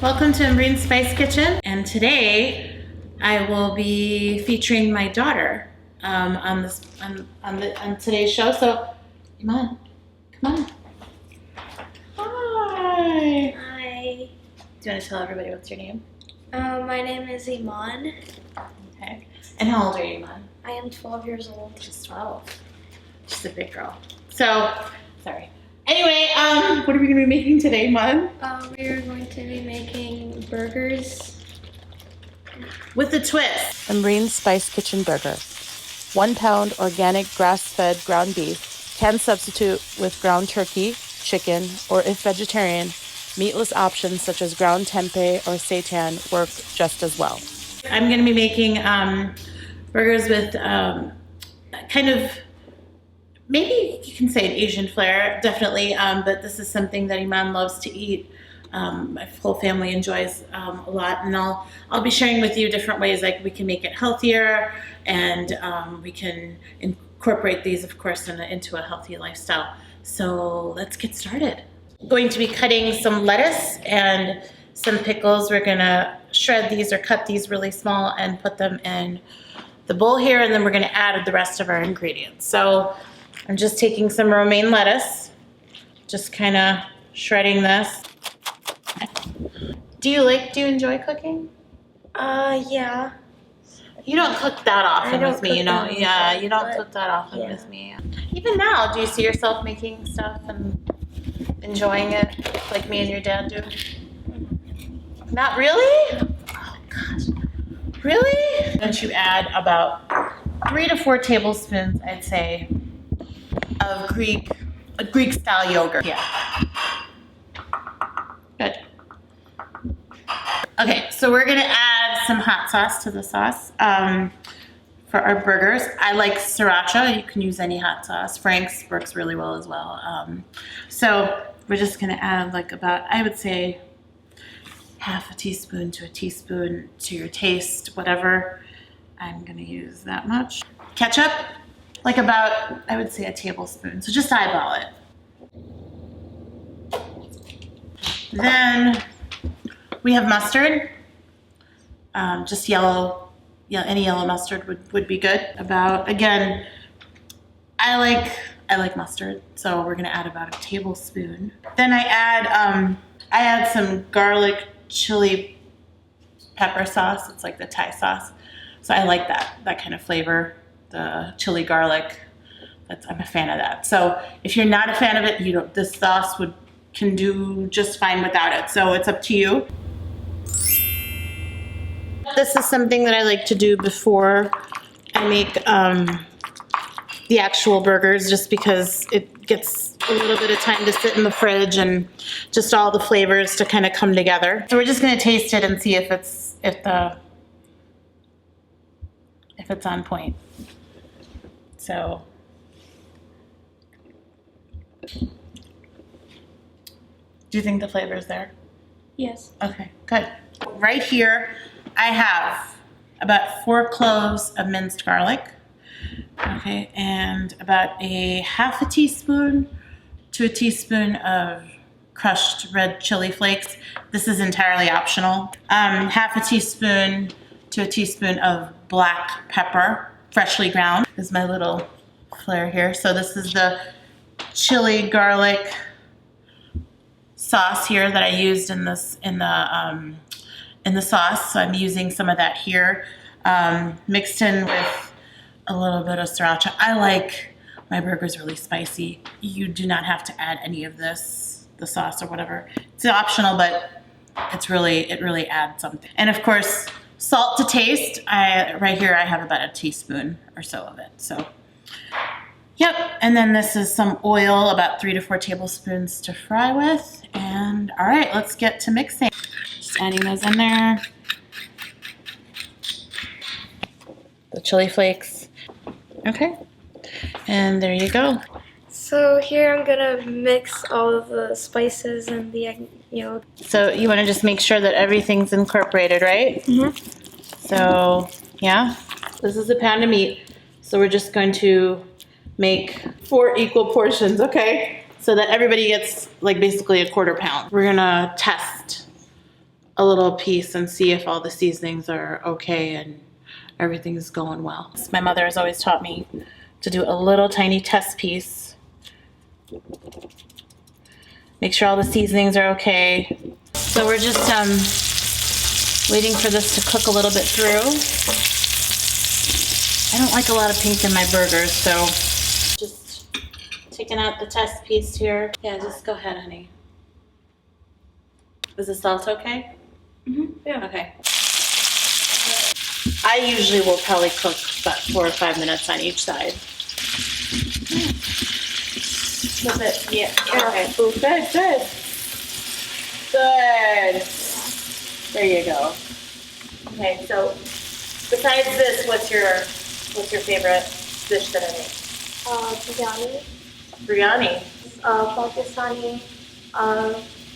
Welcome to Ambreen's Spice Kitchen, and today I will be featuring my daughter on today's show. So, Imaan, come on. Hi. Hi. Do you want to tell everybody what's your name? My name is Imaan. Okay. And how old are you, Imaan? I am 12 years old. She's 12. She's a big girl. So, sorry. Anyway, what are we going to be making today, Imaan? We are going to be making burgers. With a twist. Ambreen's Spice Kitchen Burger. 1 pound organic grass-fed ground beef. Can substitute with ground turkey, chicken, or if vegetarian, meatless options such as ground tempeh or seitan work just as well. I'm going to be making burgers with kind of, maybe you can say an Asian flair, definitely, but this is something that Imaan loves to eat. My whole family enjoys a lot, and I'll be sharing with you different ways like we can make it healthier, and we can incorporate these, of course, into a healthy lifestyle. So let's get started. Going to be cutting some lettuce and some pickles. We're gonna shred these or cut these really small and put them in the bowl here, and then we're gonna add the rest of our ingredients. So I'm just taking some romaine lettuce, just kind of shredding this. Do you enjoy cooking? Yeah. You don't cook that often with me, you know? Yeah, you don't but cook that often yeah. with me. Even now, do you see yourself making stuff and enjoying it like me and your dad do? Not really? Oh gosh. Really? Don't you add about 3 to 4 tablespoons, I'd say, of Greek style yogurt. Yeah. Good. Okay, so we're gonna add some hot sauce to the sauce for our burgers. I like Sriracha. You can use any hot sauce. Frank's works really well as well. So we're just gonna add like about, I would say, half a teaspoon to a teaspoon to your taste, whatever. I'm gonna use that much. Ketchup, like about, I would say, a tablespoon. So just eyeball it. Then we have mustard, just yellow, any yellow mustard would be good. About, again, I like mustard, so we're gonna add about a tablespoon. Then I add some garlic chili pepper sauce. It's like the Thai sauce, so I like that kind of flavor, the chili garlic. I'm a fan of that. So if you're not a fan of it, this sauce can do just fine without it. So it's up to you. This is something that I like to do before I make the actual burgers, just because it gets a little bit of time to sit in the fridge and just all the flavors to kind of come together. So we're just going to taste it and see if it's on point. So do you think the flavor's there? Yes. Okay, good. Right here, I have about 4 cloves of minced garlic, okay, and about a half a teaspoon to a teaspoon of crushed red chili flakes. This is entirely optional. Half a teaspoon to a teaspoon of black pepper, freshly ground. This is my little flair here. So this is the chili garlic sauce here that I used in the sauce. So I'm using some of that here, mixed in with a little bit of sriracha. I like my burgers really spicy. You do not have to add any of this, the sauce or whatever. It's optional, but it really adds something. And of course, salt to taste. Right here I have about a teaspoon or so of it. So, yep. And then this is some oil, about 3 to 4 tablespoons to fry with. And all right, let's get to mixing. Just adding those in there. The chili flakes. Okay. And there you go. So here I'm gonna mix all of the spices and the So you want to just make sure that everything's incorporated, right? Mm-hmm. So yeah, this is a pound of meat. So we're just going to make 4 equal portions, okay? So that everybody gets like basically a 1/4 pound. We're gonna test a little piece and see if all the seasonings are okay and everything's going well. My mother has always taught me to do a little tiny test piece. Make sure all the seasonings are okay. So we're just waiting for this to cook a little bit through. I don't like a lot of pink in my burgers, so just taking out the test piece here. Yeah, just go ahead, honey. Is the salt okay? Yeah. Okay. I usually will probably cook about 4 or 5 minutes on each side. Flip it. Yeah. Okay. Good. Good. Good. There you go. Okay. So, besides this, what's your favorite dish that I make? Biryani. Biryani. Pakistani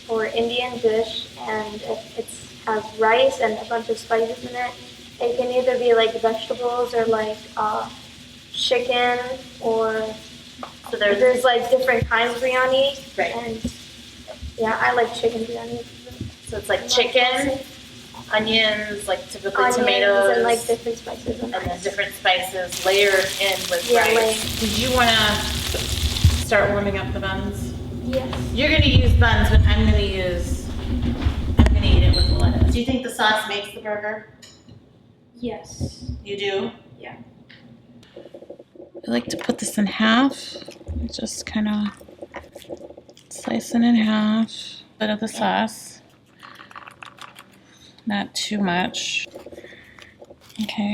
or Indian dish, and it has rice and a bunch of spices in it. It can either be like vegetables or like chicken, or So there's like different kinds of biryani. Right. And yeah, I like chicken biryani. So it's like chicken, onions, like typically Onions tomatoes, and like different spices. and then different spices layered in with Yeah, rice. layered. Did you want to start warming up the buns? Yes. You're going to use buns, but I'm going to eat it with the lettuce. Do you think the sauce makes the burger? Yes. You do? Yeah. I like to put this in half. Just kind of slice it in half. A bit of the sauce. Not too much. Okay.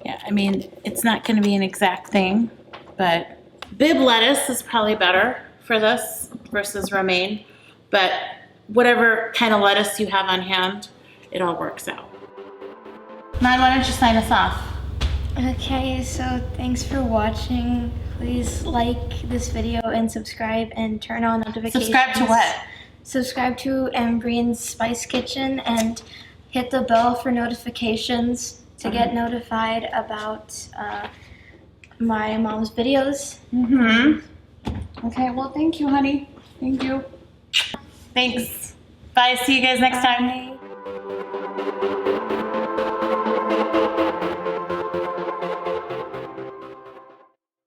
Yeah, I mean, it's not going to be an exact thing, but bib lettuce is probably better for this versus romaine, but whatever kind of lettuce you have on hand, it all works out. Imaan, why don't you sign us off? Okay, so thanks for watching. Please like this video and subscribe and turn on notifications. Subscribe to what? Subscribe to Ambreen's Spice Kitchen and hit the bell for notifications to get notified about my mom's videos. Okay, well, thank you, honey. Thank you. Thanks. Bye. See you guys next time. Bye.